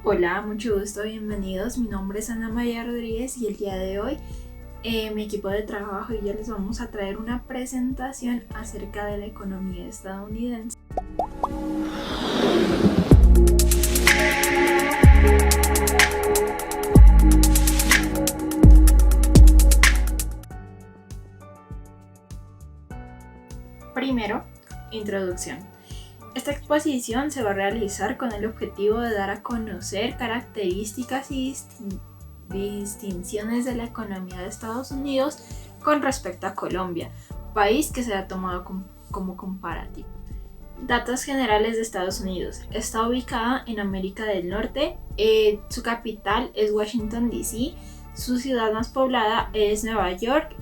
Hola, mucho gusto, bienvenidos. Mi nombre es Ana María Rodríguez y el día de hoy mi equipo de trabajo y yo les vamos a traer una presentación acerca de la economía estadounidense. Primero, introducción. Esta exposición se va a realizar con el objetivo de dar a conocer características y distinciones de la economía de Estados Unidos con respecto a Colombia, país que se ha tomado como comparativo. Datos generales de Estados Unidos. Está ubicada en América del Norte. Su capital es Washington, D.C. Su ciudad más poblada es Nueva York.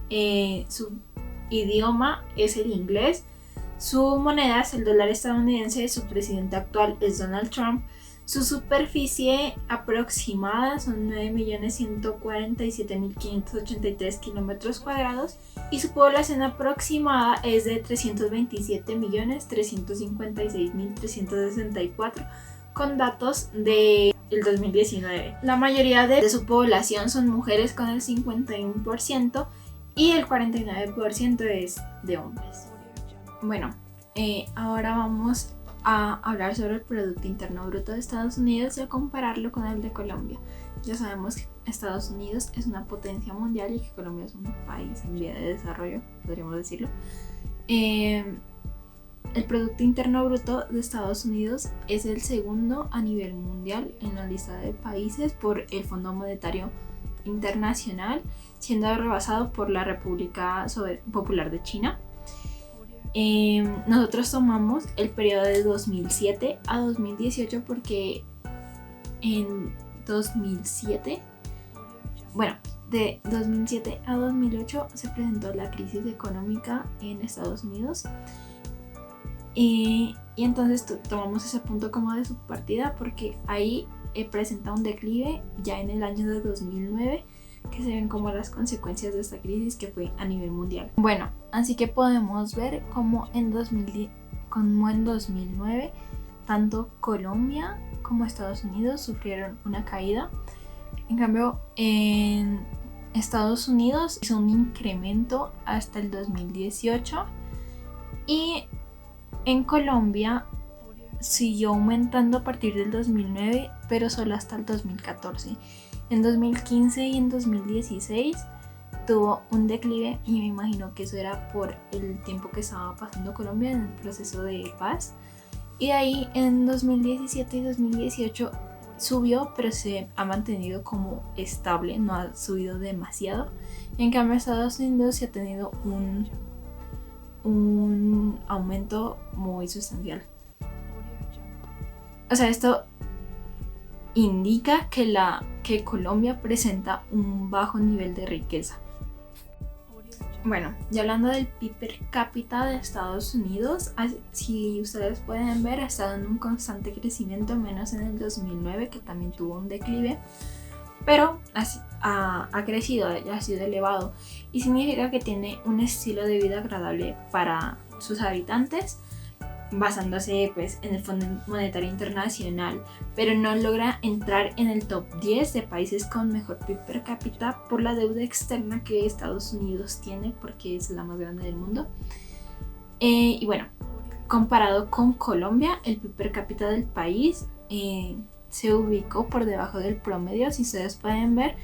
Su idioma es el inglés. Su moneda es el dólar estadounidense. Su presidente actual es Donald Trump. Su superficie aproximada son 9.147.583 kilómetros cuadrados y su población aproximada es de 327.356.364 con datos del 2019. La mayoría de su población son mujeres con el 51% y el 49% es de hombres. Bueno, ahora vamos a hablar sobre el Producto Interno Bruto de Estados Unidos y a compararlo con el de Colombia. Ya sabemos que Estados Unidos es una potencia mundial y que Colombia es un país en vía de desarrollo, podríamos decirlo. El Producto Interno Bruto de Estados Unidos es el segundo a nivel mundial en la lista de países por el Fondo Monetario Internacional, siendo rebasado por la República Popular de China. Nosotros tomamos el periodo de 2007 a 2018 porque en 2007, de 2007 a 2008 se presentó la crisis económica en Estados Unidos y entonces tomamos ese punto como de subpartida porque ahí presenta un declive ya en el año de 2009 que se ven como las consecuencias de esta crisis que fue a nivel mundial. Bueno, así que podemos ver como en 2009 tanto Colombia como Estados Unidos sufrieron una caída. En cambio, en Estados Unidos hizo un incremento hasta el 2018 y en Colombia siguió aumentando a partir del 2009, pero solo hasta el 2014. En 2015 y en 2016 tuvo un declive y me imagino que eso era por el tiempo que estaba pasando Colombia en el proceso de paz. Y de ahí en 2017 y 2018 subió, pero se ha mantenido como estable, no ha subido demasiado. En cambio Estados Unidos sí ha tenido un aumento muy sustancial. O sea, esto indica que Colombia presenta un bajo nivel de riqueza. Bueno, ya hablando del PIB per cápita de Estados Unidos, si ustedes pueden ver, ha estado en un constante crecimiento, menos en el 2009, que también tuvo un declive, pero ha crecido, ha sido elevado y significa que tiene un estilo de vida agradable para sus habitantes, basándose pues en el Fondo Monetario Internacional, pero no logra entrar en el top 10 de países con mejor PIB per cápita por la deuda externa que Estados Unidos tiene, porque es la más grande del mundo. Y bueno, comparado con Colombia, el PIB per cápita del país se ubicó por debajo del promedio, si ustedes pueden ver,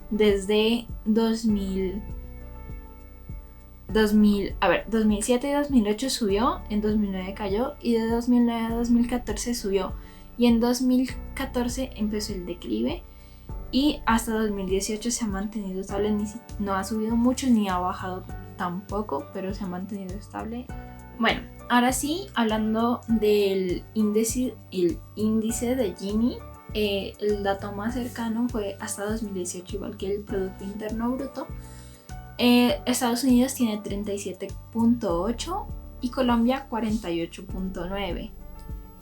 desde 2007 y 2008 subió, en 2009 cayó y de 2009 a 2014 subió y en 2014 empezó el declive y hasta 2018 se ha mantenido estable, no ha subido mucho ni ha bajado tampoco, pero se ha mantenido estable. Bueno, ahora sí, hablando del índice de Gini, el dato más cercano fue hasta 2018, igual que el Producto Interno Bruto. Estados Unidos tiene 37.8 y Colombia 48.9.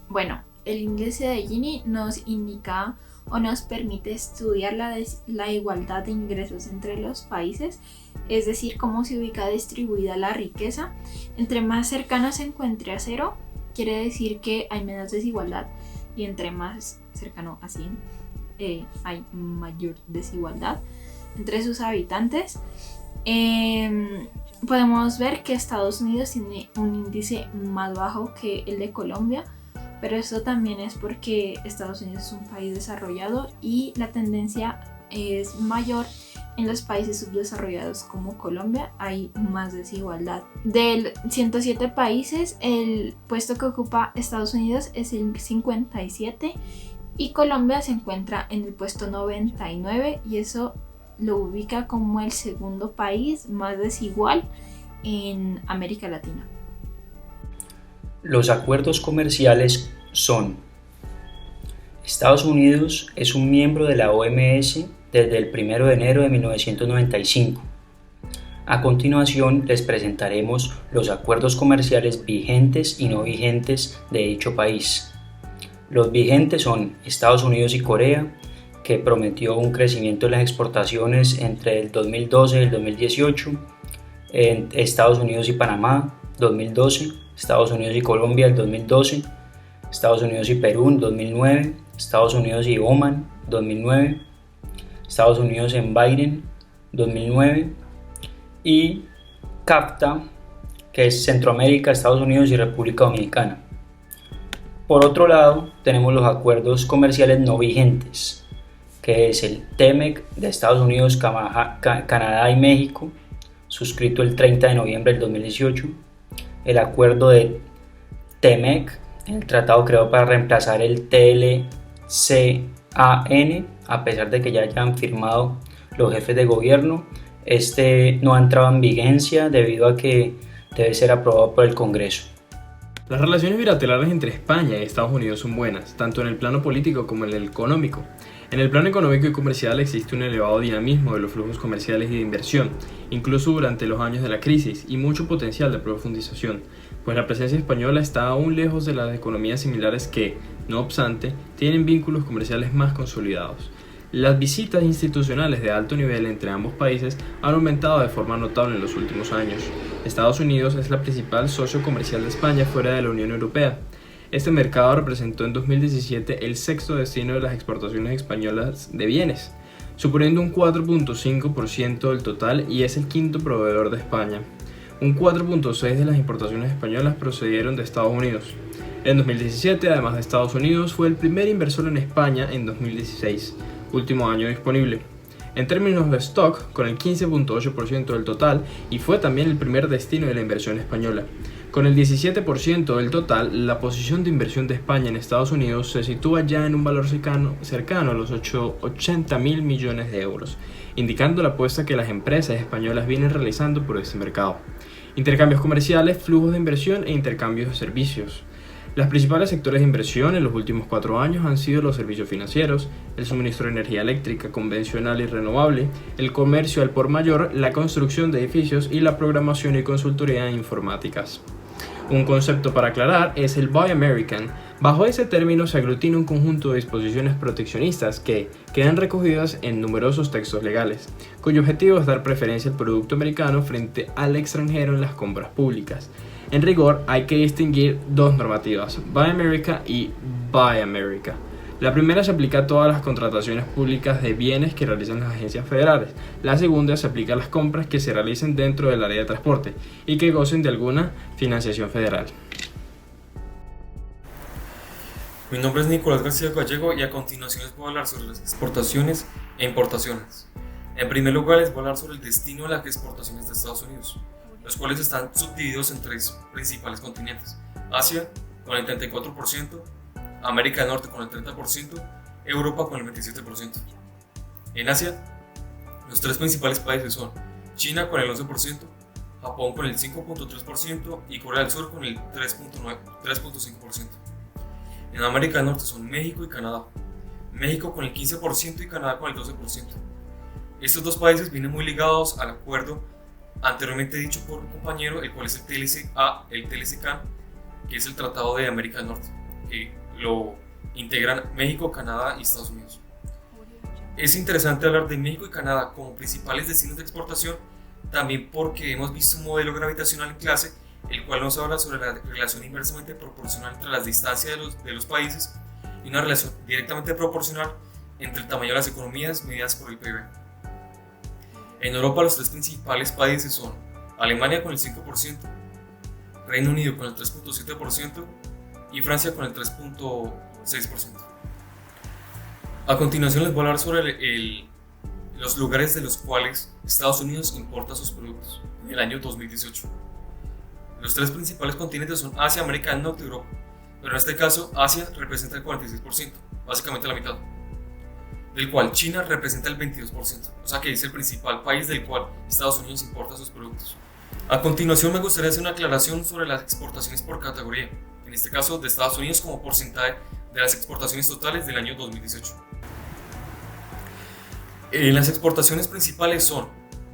Bueno, el índice de Gini nos indica o nos permite estudiar la igualdad de ingresos entre los países, es decir, cómo se ubica distribuida la riqueza. Entre más cercano se encuentre a cero, quiere decir que hay menos desigualdad, y entre más cercano a 100 hay mayor desigualdad entre sus habitantes. Podemos ver que Estados Unidos tiene un índice más bajo que el de Colombia, pero esto también es porque Estados Unidos es un país desarrollado y la tendencia es mayor en los países subdesarrollados como Colombia. Hay más desigualdad. De 107 países, el puesto que ocupa Estados Unidos es el 57 y Colombia se encuentra en el puesto 99, y eso lo ubica como el segundo país más desigual en América Latina. Los acuerdos comerciales son: Estados Unidos es un miembro de la OMS desde el 1 de enero de 1995. A continuación les presentaremos los acuerdos comerciales vigentes y no vigentes de dicho país. Los vigentes son Estados Unidos y Corea, que prometió un crecimiento en las exportaciones entre el 2012 y el 2018, en Estados Unidos y Panamá, 2012, Estados Unidos y Colombia, el 2012, Estados Unidos y Perú, en 2009, Estados Unidos y Oman, 2009, Estados Unidos en Bahrein, 2009, y CAFTA, que es Centroamérica, Estados Unidos y República Dominicana. Por otro lado, tenemos los acuerdos comerciales no vigentes, que es el TEMEC de Estados Unidos, Canadá y México, suscrito el 30 de noviembre del 2018, el acuerdo de TEMEC, el tratado creado para reemplazar el TLCAN, a pesar de que ya hayan firmado los jefes de gobierno. Este no ha entrado en vigencia debido a que debe ser aprobado por el Congreso. Las relaciones bilaterales entre España y Estados Unidos son buenas, tanto en el plano político como en el económico. En el plano económico y comercial existe un elevado dinamismo de los flujos comerciales y de inversión, incluso durante los años de la crisis, y mucho potencial de profundización, pues la presencia española está aún lejos de las economías similares que, no obstante, tienen vínculos comerciales más consolidados. Las visitas institucionales de alto nivel entre ambos países han aumentado de forma notable en los últimos años. Estados Unidos es la principal socio comercial de España fuera de la Unión Europea. Este mercado representó en 2017 el sexto destino de las exportaciones españolas de bienes, suponiendo un 4.5% del total, y es el quinto proveedor de España. Un 4.6% de las importaciones españolas procedieron de Estados Unidos. En 2017, además de Estados Unidos, fue el primer inversor en España en 2016, último año disponible. En términos de stock, con el 15.8% del total, y fue también el primer destino de la inversión española. Con el 17% del total, la posición de inversión de España en Estados Unidos se sitúa ya en un valor cercano a los 80.000 millones de euros, indicando la apuesta que las empresas españolas vienen realizando por este mercado. Intercambios comerciales, flujos de inversión e intercambios de servicios. Los principales sectores de inversión en los últimos 4 años han sido los servicios financieros, el suministro de energía eléctrica convencional y renovable, el comercio al por mayor, la construcción de edificios y la programación y consultoría informáticas. Un concepto para aclarar es el Buy American. Bajo ese término se aglutina un conjunto de disposiciones proteccionistas que quedan recogidas en numerosos textos legales, cuyo objetivo es dar preferencia al producto americano frente al extranjero en las compras públicas. En rigor, hay que distinguir dos normativas, Buy America y Buy America. La primera se aplica a todas las contrataciones públicas de bienes que realizan las agencias federales. La segunda se aplica a las compras que se realicen dentro del área de transporte y que gocen de alguna financiación federal. Mi nombre es Nicolás García Gallego y a continuación les voy a hablar sobre las exportaciones e importaciones. En primer lugar les voy a hablar sobre el destino de las exportaciones de Estados Unidos, los cuales están subdivididos en 3 principales continentes: Asia con el 34%, América del Norte con el 30%, Europa con el 27%. En Asia, los 3 principales países son China con el 11%, Japón con el 5.3% y Corea del Sur con el 3.5%. En América del Norte son México y Canadá, México con el 15% y Canadá con el 12%. Estos 2 países vienen muy ligados al acuerdo anteriormente dicho por un compañero, el cual es el TLCAN, que es el Tratado de América del Norte, que lo integran México, Canadá y Estados Unidos. Es interesante hablar de México y Canadá como principales destinos de exportación, también porque hemos visto un modelo gravitacional en clase, el cual nos habla sobre la relación inversamente proporcional entre las distancias de los países y una relación directamente proporcional entre el tamaño de las economías medidas por el PIB. En Europa los tres principales países son Alemania con el 5%, Reino Unido con el 3.7% y Francia con el 3.6%. A continuación les voy a hablar sobre los lugares de los cuales Estados Unidos importa sus productos en el año 2018. Los tres principales continentes son Asia, América del Norte y Europa, pero en este caso Asia representa el 46%, básicamente la mitad, del cual China representa el 22%, o sea que es el principal país del cual Estados Unidos importa sus productos. A continuación me gustaría hacer una aclaración sobre las exportaciones por categoría, en este caso de Estados Unidos como porcentaje de las exportaciones totales del año 2018. Las exportaciones principales son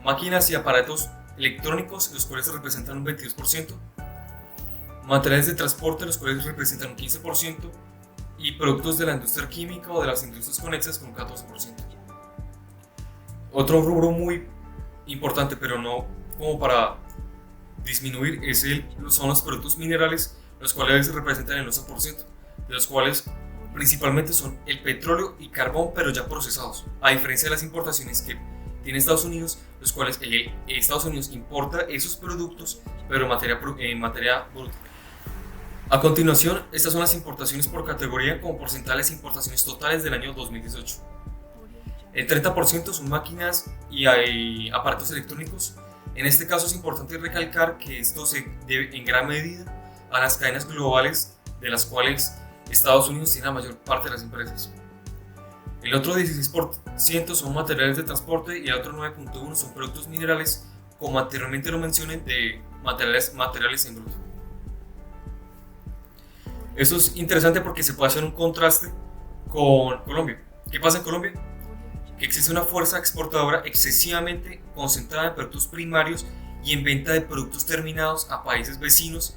máquinas y aparatos electrónicos, los cuales representan un 22%, materiales de transporte, los cuales representan un 15%, y productos de la industria química o de las industrias conexas con un 14%. Otro rubro muy importante, pero no como para disminuir, son los productos minerales, los cuales representan el 11%, de los cuales principalmente son el petróleo y carbón, pero ya procesados, a diferencia de las importaciones que tiene Estados Unidos, los cuales Estados Unidos importa esos productos, pero en materia bruta. A continuación, estas son las importaciones por categoría como porcentaje de las importaciones totales del año 2018. El 30% son máquinas y aparatos electrónicos. En este caso es importante recalcar que esto se debe en gran medida a las cadenas globales de las cuales Estados Unidos tiene la mayor parte de las empresas. El otro 16% son materiales de transporte y el otro 9.1% son productos minerales, como anteriormente lo mencioné, de materiales en bruto. Esto es interesante porque se puede hacer un contraste con Colombia. ¿Qué pasa en Colombia? Que existe una fuerza exportadora excesivamente concentrada en productos primarios y en venta de productos terminados a países vecinos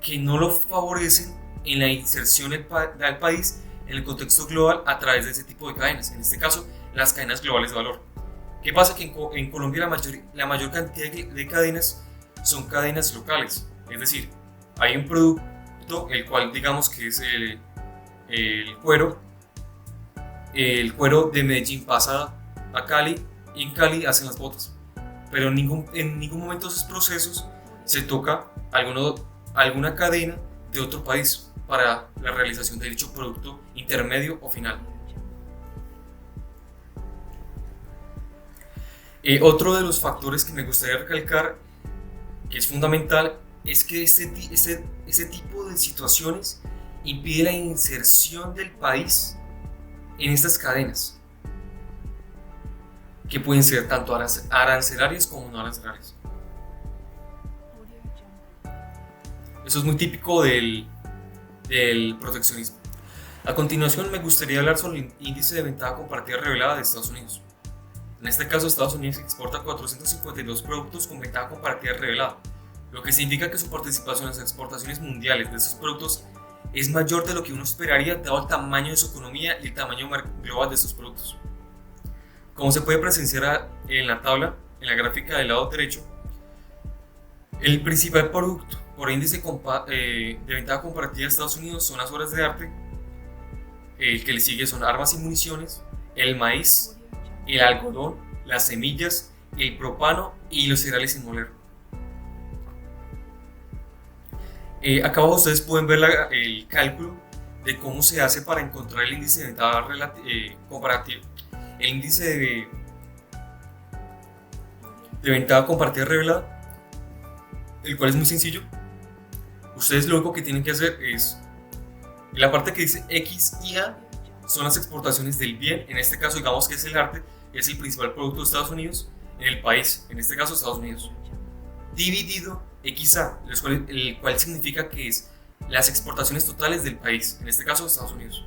que no lo favorecen en la inserción del país en el contexto global a través de ese tipo de cadenas, en este caso las cadenas globales de valor. ¿Qué pasa? Que en Colombia la mayor cantidad de cadenas son cadenas locales, es decir, hay un producto, el cual digamos que es el cuero de Medellín pasa a Cali y en Cali hacen las botas, pero en ningún momento de esos procesos se toca alguna cadena de otro país para la realización de dicho producto intermedio o final. Otro de los factores que me gustaría recalcar, que es fundamental, es que este tipo de situaciones impide la inserción del país en estas cadenas, que pueden ser tanto arancelarias como no arancelarias. Eso es muy típico del proteccionismo. A continuación me gustaría hablar sobre el índice de ventaja compartida revelada de Estados Unidos. En este caso, Estados Unidos exporta 452 productos con ventaja compartida revelada, lo que significa que su participación en las exportaciones mundiales de estos productos es mayor de lo que uno esperaría dado el tamaño de su economía y el tamaño global de estos productos. Como se puede presenciar en la tabla, en la gráfica del lado derecho, el principal producto por índice de ventaja comparativa de Estados Unidos son las obras de arte, el que le sigue son armas y municiones, el maíz, el algodón, las semillas, el propano y los cereales sin moler. Acá abajo ustedes pueden ver el cálculo de cómo se hace para encontrar el índice de ventaja comparativa. El índice de ventaja compartida revelada, el cual es muy sencillo. Ustedes lo único que tienen que hacer es, en la parte que dice X y A, son las exportaciones del bien, en este caso digamos que es el arte, es el principal producto de Estados Unidos en el país, en este caso Estados Unidos, dividido XA, el cual significa que es las exportaciones totales del país, en este caso Estados Unidos.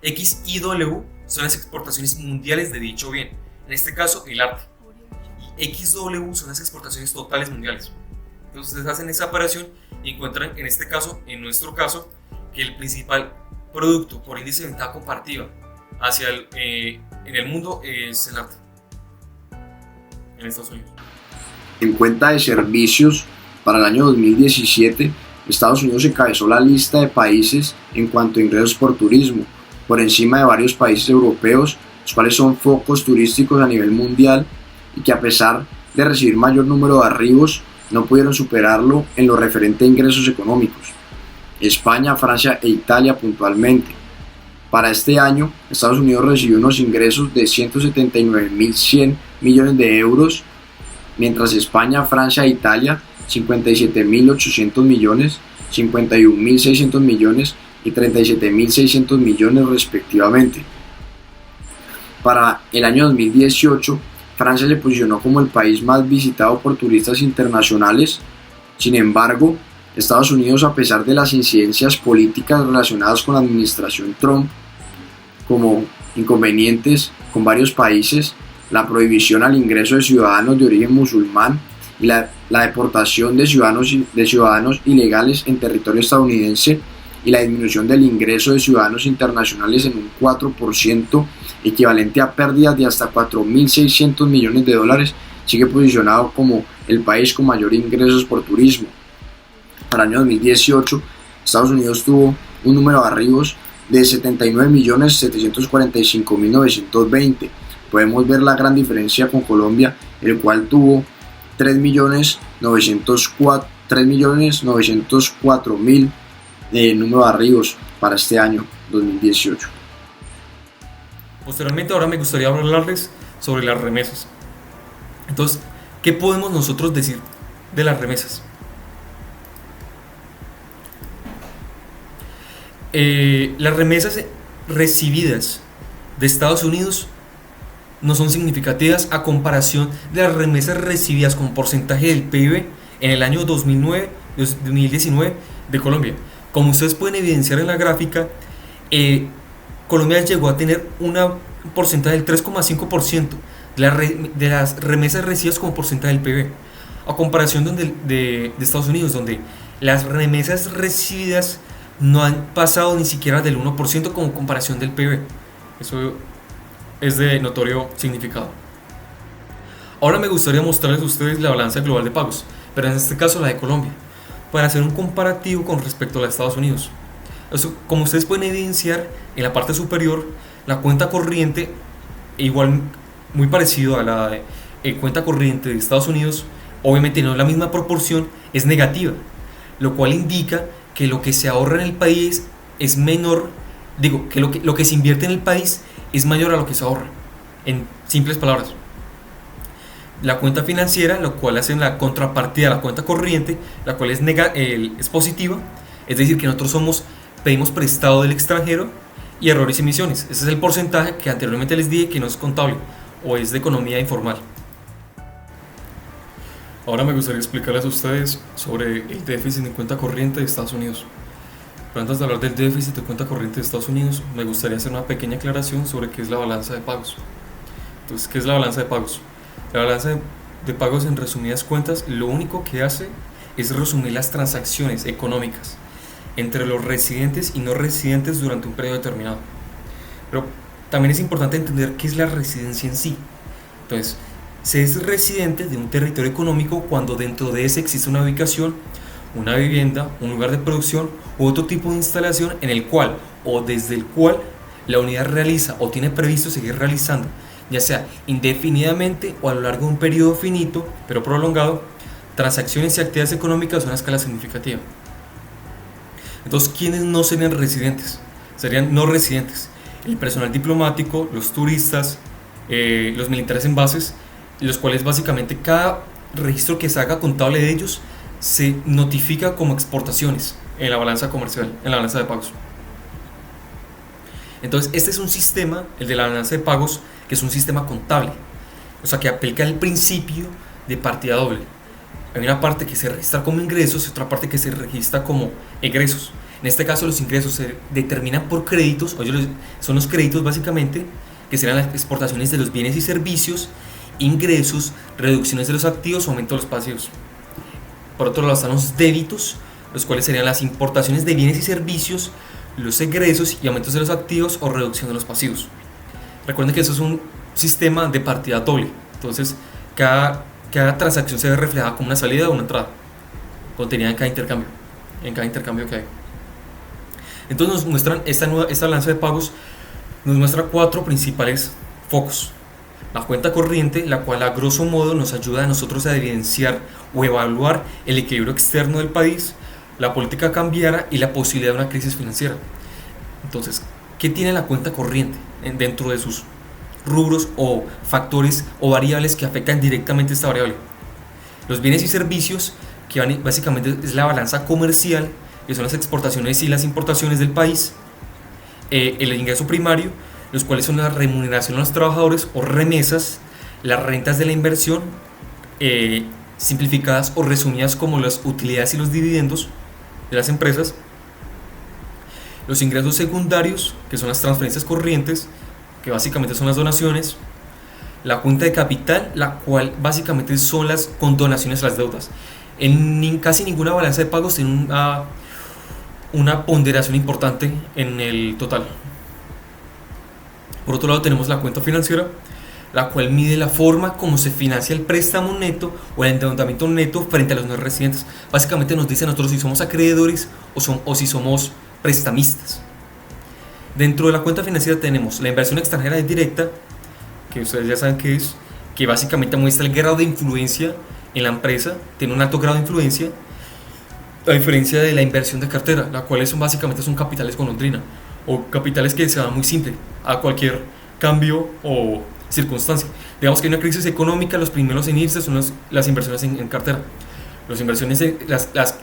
XIW son las exportaciones mundiales de dicho bien, en este caso el arte, y XW son las exportaciones totales mundiales. Entonces ustedes hacen esa operación y encuentran en este caso, en nuestro caso, que el principal producto por índice de ventaja comparativa en el mundo es el arte en Estados Unidos. En cuenta de servicios, para el año 2017, Estados Unidos encabezó la lista de países en cuanto a ingresos por turismo, por encima de varios países europeos, los cuales son focos turísticos a nivel mundial y que a pesar de recibir mayor número de arribos, no pudieron superarlo en lo referente a ingresos económicos. España, Francia e Italia puntualmente. Para este año, Estados Unidos recibió unos ingresos de 179.100 millones de euros, mientras España, Francia e Italia 57.800 millones, 51.600 millones y 37.600 millones respectivamente. Para el año 2018, Francia se posicionó como el país más visitado por turistas internacionales. Sin embargo, Estados Unidos, a pesar de las incidencias políticas relacionadas con la administración Trump, como inconvenientes con varios países, la prohibición al ingreso de ciudadanos de origen musulmán y la deportación de ciudadanos ilegales en territorio estadounidense y la disminución del ingreso de ciudadanos internacionales en un 4%, equivalente a pérdidas de hasta 4.600 millones de dólares, sigue posicionado como el país con mayor ingresos por turismo. Para el año 2018, Estados Unidos tuvo un número de arribos de 79.745.920. Podemos ver la gran diferencia con Colombia, el cual tuvo 3.904.000 número de arribos para este año 2018. Posteriormente, ahora me gustaría hablarles sobre las remesas. Entonces, ¿qué podemos nosotros decir de las remesas? Las remesas recibidas de Estados Unidos no son significativas a comparación de las remesas recibidas como porcentaje del PIB en el año 2019 de Colombia. Como ustedes pueden evidenciar en la gráfica, Colombia llegó a tener un porcentaje del 3,5% de las remesas recibidas como porcentaje del PIB, a comparación de Estados Unidos, donde las remesas recibidas no han pasado ni siquiera del 1% como comparación del PIB. Eso es de notorio significado. Ahora me gustaría mostrarles a ustedes la balanza global de pagos, pero en este caso la de Colombia, para hacer un comparativo con respecto a la de Estados Unidos. Como ustedes pueden evidenciar, en la parte superior, la cuenta corriente, igual muy parecido a la cuenta corriente de Estados Unidos, obviamente no en la misma proporción, es negativa, lo cual indica que lo que se ahorra en el país es menor, que lo que se invierte en el país es mayor a lo que se ahorra, en simples palabras. La cuenta financiera, lo cual hace la contrapartida a la cuenta corriente, la cual es positiva, es decir, que nosotros pedimos prestado del extranjero y errores y emisiones. Ese es el porcentaje que anteriormente les dije que no es contable o es de economía informal. Ahora me gustaría explicarles a ustedes sobre el déficit de cuenta corriente de Estados Unidos. Pero antes de hablar del déficit de cuenta corriente de Estados Unidos, me gustaría hacer una pequeña aclaración sobre qué es la balanza de pagos. Entonces, ¿qué es la balanza de pagos? La balanza de pagos, en resumidas cuentas, lo único que hace es resumir las transacciones económicas entre los residentes y no residentes durante un periodo determinado. Pero también es importante entender qué es la residencia en sí. Entonces, se es residente de un territorio económico cuando dentro de ese existe una ubicación, una vivienda, un lugar de producción u otro tipo de instalación en el cual o desde el cual la unidad realiza o tiene previsto seguir realizando, ya sea indefinidamente o a lo largo de un periodo finito pero prolongado, transacciones y actividades económicas a una escala significativa. Entonces, ¿quiénes no serían residentes? Serían no residentes: el personal diplomático, los turistas, los militares en bases, los cuales básicamente cada registro que se haga contable de ellos se notifica como exportaciones en la balanza comercial, en la balanza de pagos. Entonces, este es un sistema, el de la balanza de pagos, que es un sistema contable, o sea, que aplica el principio de partida doble. Hay una parte que se registra como ingresos y otra parte que se registra como egresos. En este caso, los ingresos se determinan por créditos, son los créditos básicamente, que serán las exportaciones de los bienes y servicios, ingresos, reducciones de los activos, aumento de los pasivos. Por otro lado están los débitos, los cuales serían las importaciones de bienes y servicios, los egresos y aumentos de los activos o reducción de los pasivos. Recuerden que eso es un sistema de partida doble, entonces cada transacción se ve reflejada como una salida o una entrada contenida en cada intercambio que hay. Entonces nos muestran esta balanza de pagos nos muestra 4 principales focos. La cuenta corriente, la cual a grosso modo nos ayuda a nosotros a evidenciar o evaluar el equilibrio externo del país, la política cambiaria y la posibilidad de una crisis financiera. Entonces, ¿qué tiene la cuenta corriente dentro de sus rubros o factores o variables que afectan directamente esta variable? Los bienes y servicios, que básicamente es la balanza comercial, que son las exportaciones y las importaciones del país, el ingreso primario, los cuales son la remuneración a los trabajadores o remesas, las rentas de la inversión, simplificadas o resumidas como las utilidades y los dividendos de las empresas, los ingresos secundarios, que son las transferencias corrientes, que básicamente son las donaciones, la cuenta de capital, la cual básicamente son las condonaciones a las deudas. En casi ninguna balanza de pagos tiene una ponderación importante en el total. Por otro lado tenemos la cuenta financiera, la cual mide la forma como se financia el préstamo neto o el endeudamiento neto frente a los no residentes. Básicamente nos dice a nosotros si somos acreedores o si somos prestamistas. Dentro de la cuenta financiera tenemos la inversión extranjera directa, que ustedes ya saben qué es, que básicamente muestra el grado de influencia en la empresa, tiene un alto grado de influencia, a diferencia de la inversión de cartera, la cual básicamente son capitales golondrina, o capitales que se dan muy simple a cualquier cambio o circunstancia. Digamos que en una crisis económica los primeros en irse son las inversiones en cartera.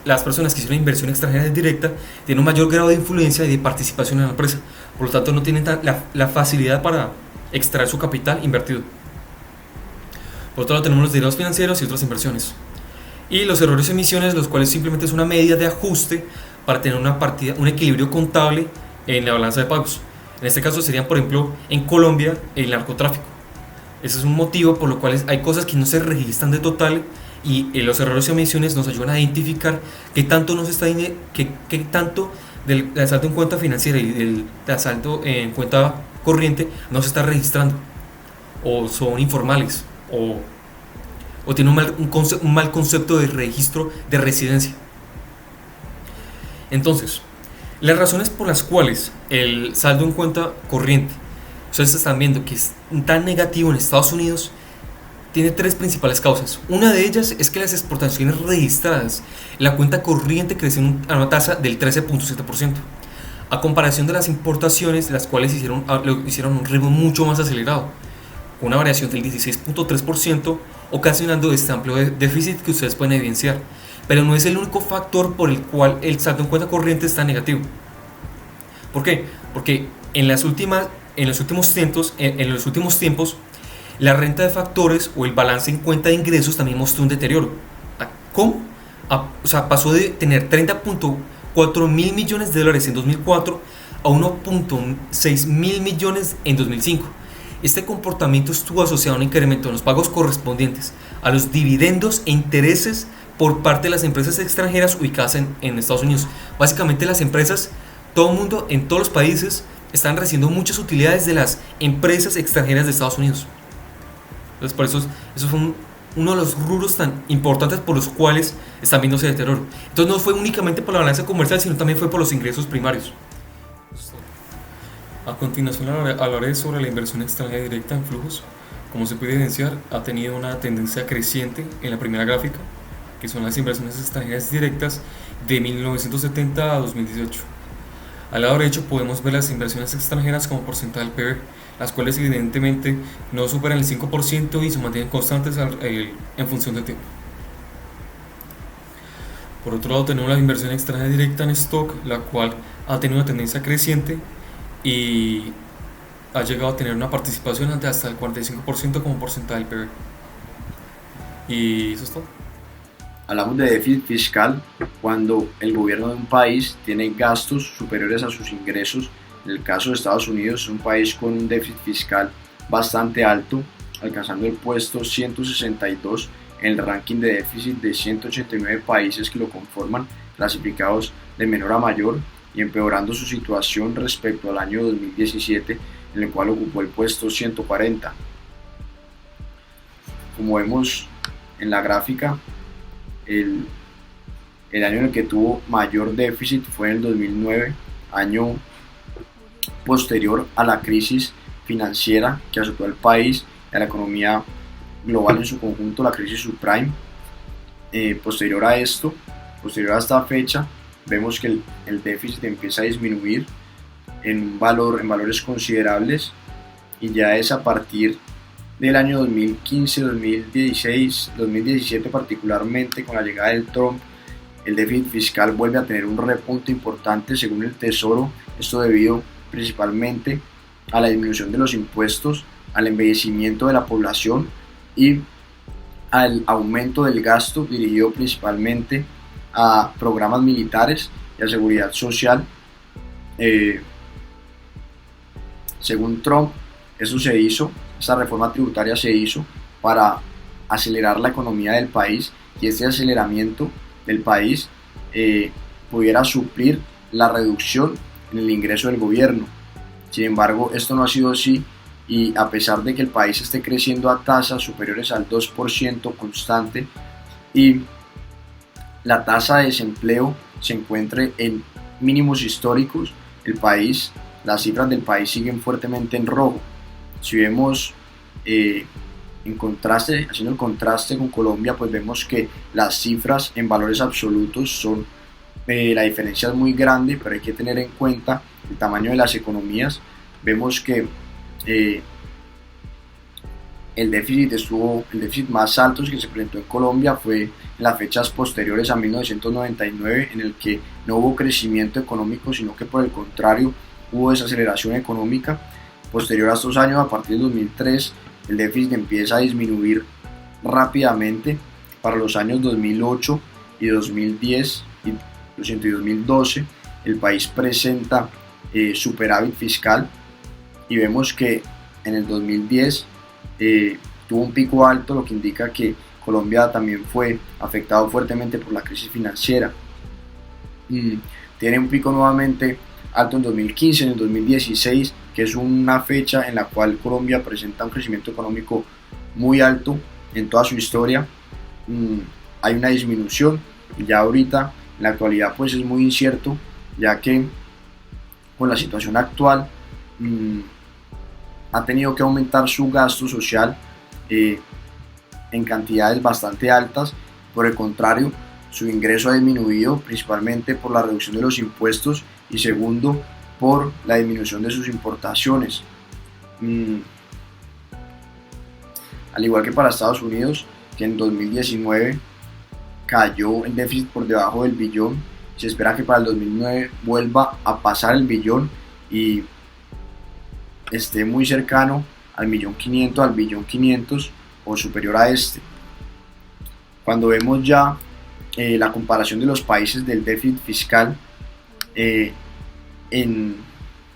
Las personas que hicieron inversión extranjera directa tienen un mayor grado de influencia y de participación en la empresa, por lo tanto no tienen la facilidad para extraer su capital invertido. Por otro lado tenemos los derivados financieros y otras inversiones. Y los errores y emisiones, los cuales simplemente es una medida de ajuste para tener un equilibrio contable en la balanza de pagos. En este caso serían, por ejemplo, en Colombia, el narcotráfico. Ese es un motivo por lo cual hay cosas que no se registran de total, y los errores y omisiones nos ayudan a identificar qué tanto del saldo en cuenta financiera y del saldo en cuenta corriente no se está registrando, o son informales, o tienen un mal concepto de registro de residencia. Entonces, las razones por las cuales el saldo en cuenta corriente, ustedes están viendo que es tan negativo en Estados Unidos, tiene 3 principales causas. Una de ellas es que las exportaciones registradas en la cuenta corriente crecen a una tasa del 13.7%, a comparación de las importaciones, las cuales hicieron un ritmo mucho más acelerado, con una variación del 16.3%, ocasionando este amplio déficit que ustedes pueden evidenciar. Pero no es el único factor por el cual el saldo en cuenta corriente está negativo. ¿Por qué? Porque en los últimos tiempos, la renta de factores o el balance en cuenta de ingresos también mostró un deterioro. ¿Cómo? Pasó de tener 30.4 mil millones de dólares en 2004 a 1.6 mil millones en 2005. Este comportamiento estuvo asociado a un incremento en los pagos correspondientes a los dividendos e intereses por parte de las empresas extranjeras ubicadas en Estados Unidos. Básicamente las empresas, todo el mundo, en todos los países, están recibiendo muchas utilidades de las empresas extranjeras de Estados Unidos. Entonces por eso fue uno de los rubros tan importantes por los cuales están viéndose deterioro. Entonces no fue únicamente por la balanza comercial, sino también fue por los ingresos primarios. A continuación hablaré sobre la inversión extranjera directa en flujos. Como se puede evidenciar, ha tenido una tendencia creciente en la primera gráfica, que son las inversiones extranjeras directas de 1970 a 2018. Al lado derecho podemos ver las inversiones extranjeras como porcentaje del PIB, las cuales evidentemente no superan el 5% y se mantienen constantes en función del tiempo. Por otro lado tenemos la inversión extranjera directa en stock, la cual ha tenido una tendencia creciente y ha llegado a tener una participación de hasta el 45% como porcentaje del PIB. Y eso es todo. Hablamos de déficit fiscal cuando el gobierno de un país tiene gastos superiores a sus ingresos. En el caso de Estados Unidos es un país con un déficit fiscal bastante alto, alcanzando el puesto 162 en el ranking de déficit de 189 países que lo conforman, clasificados de menor a mayor, y empeorando su situación respecto al año 2017, en el cual ocupó el puesto 140. Como vemos en la gráfica, el año en el que tuvo mayor déficit fue en el 2009, año posterior a la crisis financiera que azotó al país y a la economía global en su conjunto, la crisis subprime. Posterior a esto, posterior a esta fecha, vemos que el déficit empieza a disminuir en valores considerables, y ya es a partir del año 2015, 2016, 2017 particularmente, con la llegada del Trump, el déficit fiscal vuelve a tener un repunte importante según el Tesoro, esto debido principalmente a la disminución de los impuestos, al envejecimiento de la población y al aumento del gasto dirigido principalmente a programas militares y a seguridad social. Según Trump, esta reforma tributaria se hizo para acelerar la economía del país, y este aceleramiento del país pudiera suplir la reducción en el ingreso del gobierno. Sin embargo, esto no ha sido así, y a pesar de que el país esté creciendo a tasas superiores al 2% constante y la tasa de desempleo se encuentre en mínimos históricos, las cifras del país siguen fuertemente en rojo. Si vemos haciendo el contraste con Colombia, pues vemos que las cifras en valores absolutos son, la diferencia es muy grande, pero hay que tener en cuenta el tamaño de las economías. Vemos que el déficit más alto que se presentó en Colombia fue en las fechas posteriores a 1999, en el que no hubo crecimiento económico, sino que por el contrario hubo desaceleración económica. Posterior a estos años, a partir del 2003, el déficit empieza a disminuir rápidamente. Para los años 2008 y 2010 y 2012, el país presenta superávit fiscal, y vemos que en el 2010 tuvo un pico alto, lo que indica que Colombia también fue afectado fuertemente por la crisis financiera. Tiene un pico nuevamente alto en 2015, en el 2016, que es una fecha en la cual Colombia presenta un crecimiento económico muy alto en toda su historia. Hay una disminución, ya ahorita en la actualidad pues es muy incierto, ya que con la situación actual ha tenido que aumentar su gasto social en cantidades bastante altas. Por el contrario, su ingreso ha disminuido principalmente por la reducción de los impuestos, y segundo, por la disminución de sus importaciones. Al igual que para Estados Unidos, que en 2019 cayó el déficit por debajo del billón, se espera que para el 2009 vuelva a pasar el billón y esté muy cercano al billón 500 o superior a este. Cuando vemos ya la comparación de los países del déficit fiscal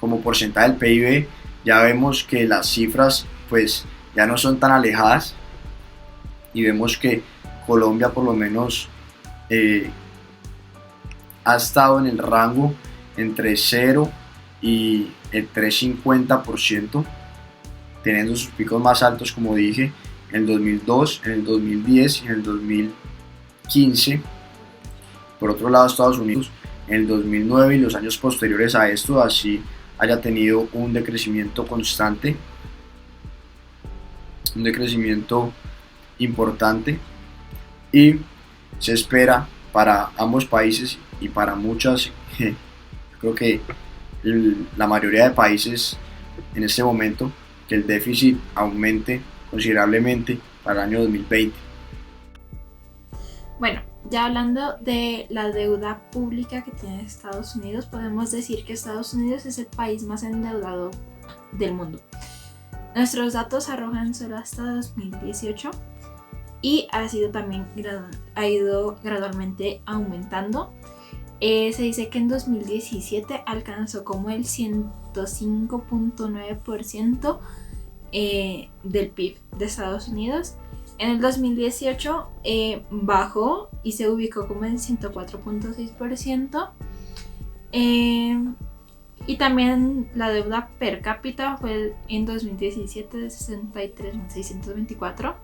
como porcentaje del PIB, ya vemos que las cifras pues ya no son tan alejadas, y vemos que Colombia por lo menos ha estado en el rango entre 0 y el 3,50%, teniendo sus picos más altos, como dije, en el 2002, en el 2010 y en el 2015. Por otro lado, Estados Unidos en el 2009 y los años posteriores a esto, así haya tenido un decrecimiento constante, un decrecimiento importante, y se espera para ambos países y para muchas, creo que la mayoría de países en este momento, que el déficit aumente considerablemente para el año 2020. Bueno, ya hablando de la deuda pública que tiene Estados Unidos, podemos decir que Estados Unidos es el país más endeudado del mundo. Nuestros datos arrojan solo hasta 2018 y ha ido gradualmente aumentando. Se dice que en 2017 alcanzó como el 105.9% del PIB de Estados Unidos. En el 2018 bajó y se ubicó como en 104.6%. Y también la deuda per cápita fue en 2017 de $63.624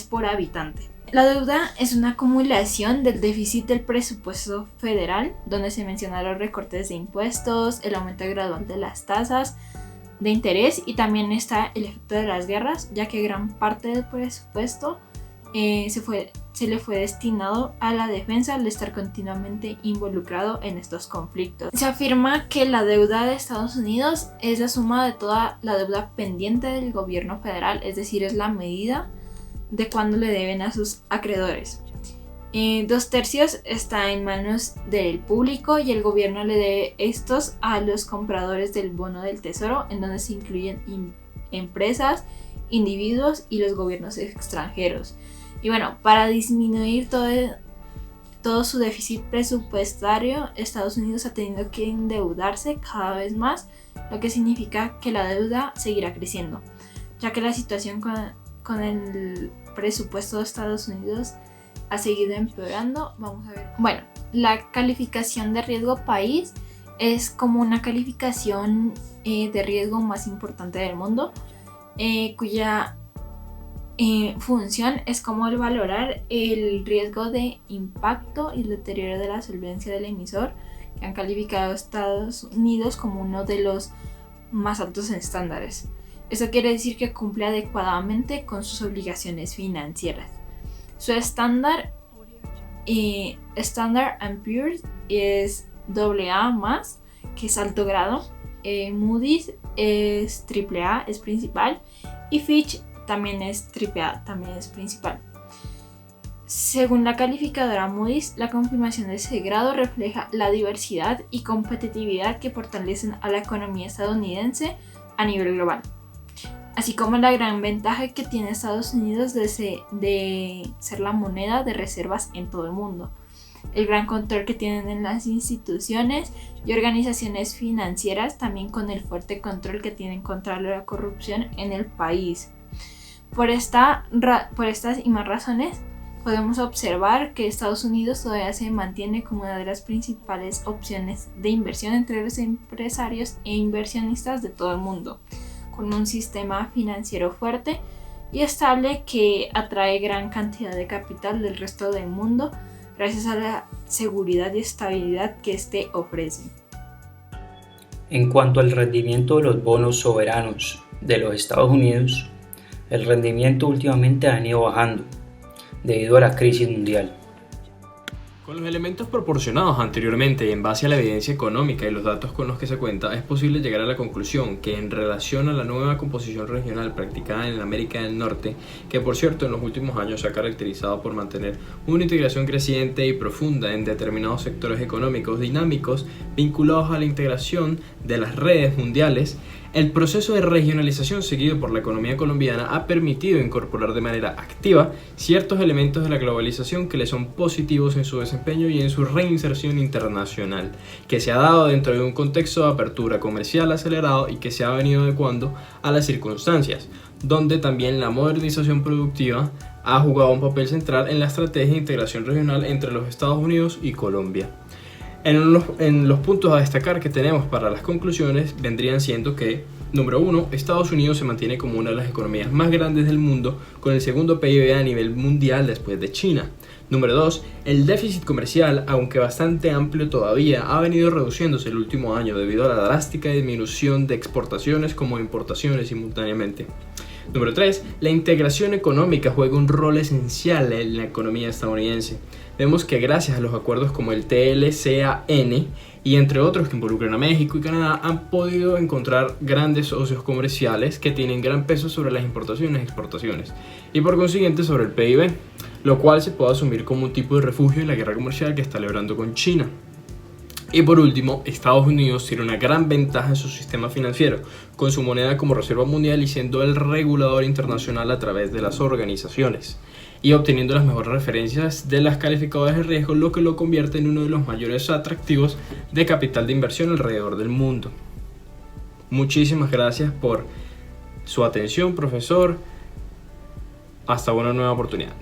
por habitante. La deuda es una acumulación del déficit del presupuesto federal, donde se mencionan los recortes de impuestos, el aumento gradual de las tasas de interés y también está el efecto de las guerras, ya que gran parte del presupuesto se le fue destinado a la defensa al estar continuamente involucrado en estos conflictos. Se afirma que la deuda de Estados Unidos es la suma de toda la deuda pendiente del gobierno federal, es decir, es la medida de cuándo le deben a sus acreedores. 2/3 está en manos del público y el gobierno le debe estos a los compradores del bono del tesoro, en donde se incluyen empresas, individuos y los gobiernos extranjeros. Y bueno, para disminuir todo su déficit presupuestario, Estados Unidos ha tenido que endeudarse cada vez más, lo que significa que la deuda seguirá creciendo, ya que la situación con el presupuesto de Estados Unidos ha seguido empeorando. Vamos a ver. Bueno, la calificación de riesgo país es como una calificación de riesgo más importante del mundo, cuya función es como el valorar el riesgo de impacto y el deterioro de la solvencia del emisor, que han calificado a Estados Unidos como uno de los más altos estándares. Eso quiere decir que cumple adecuadamente con sus obligaciones financieras. Su estándar Standard & Poor's es AA+, que es alto grado. Moody's es AAA, es principal, y Fitch también es AAA, también es principal. Según la calificadora Moody's, la confirmación de ese grado refleja la diversidad y competitividad que fortalecen a la economía estadounidense a nivel global, así como la gran ventaja que tiene Estados Unidos de ser la moneda de reservas en todo el mundo, el gran control que tienen en las instituciones y organizaciones financieras, también con el fuerte control que tienen contra la corrupción en el país. Por estas y más razones, podemos observar que Estados Unidos todavía se mantiene como una de las principales opciones de inversión entre los empresarios e inversionistas de todo el mundo, con un sistema financiero fuerte y estable que atrae gran cantidad de capital del resto del mundo gracias a la seguridad y estabilidad que este ofrece. En cuanto al rendimiento de los bonos soberanos de los Estados Unidos, el rendimiento últimamente ha ido bajando debido a la crisis mundial. Con los elementos proporcionados anteriormente y en base a la evidencia económica y los datos con los que se cuenta, es posible llegar a la conclusión que en relación a la nueva composición regional practicada en América del Norte, que por cierto en los últimos años se ha caracterizado por mantener una integración creciente y profunda en determinados sectores económicos dinámicos vinculados a la integración de las redes mundiales, el proceso de regionalización seguido por la economía colombiana ha permitido incorporar de manera activa ciertos elementos de la globalización que le son positivos en su desempeño y en su reinserción internacional, que se ha dado dentro de un contexto de apertura comercial acelerado y que se ha venido adecuando a las circunstancias, donde también la modernización productiva ha jugado un papel central en la estrategia de integración regional entre los Estados Unidos y Colombia. En los puntos a destacar que tenemos para las conclusiones vendrían siendo que, número 1, Estados Unidos se mantiene como una de las economías más grandes del mundo, con el segundo PIB a nivel mundial después de China. Número 2, el déficit comercial, aunque bastante amplio todavía, ha venido reduciéndose el último año debido a la drástica disminución de exportaciones como importaciones simultáneamente. Número 3, la integración económica juega un rol esencial en la economía estadounidense. Vemos que gracias a los acuerdos como el TLCAN y entre otros que involucran a México y Canadá han podido encontrar grandes socios comerciales que tienen gran peso sobre las importaciones y exportaciones y por consiguiente sobre el PIB, lo cual se puede asumir como un tipo de refugio en la guerra comercial que está librando con China. Y por último, Estados Unidos tiene una gran ventaja en su sistema financiero, con su moneda como reserva mundial y siendo el regulador internacional a través de las organizaciones y obteniendo las mejores referencias de las calificadoras de riesgo, lo que lo convierte en uno de los mayores atractivos de capital de inversión alrededor del mundo. Muchísimas gracias por su atención, profesor. Hasta una nueva oportunidad.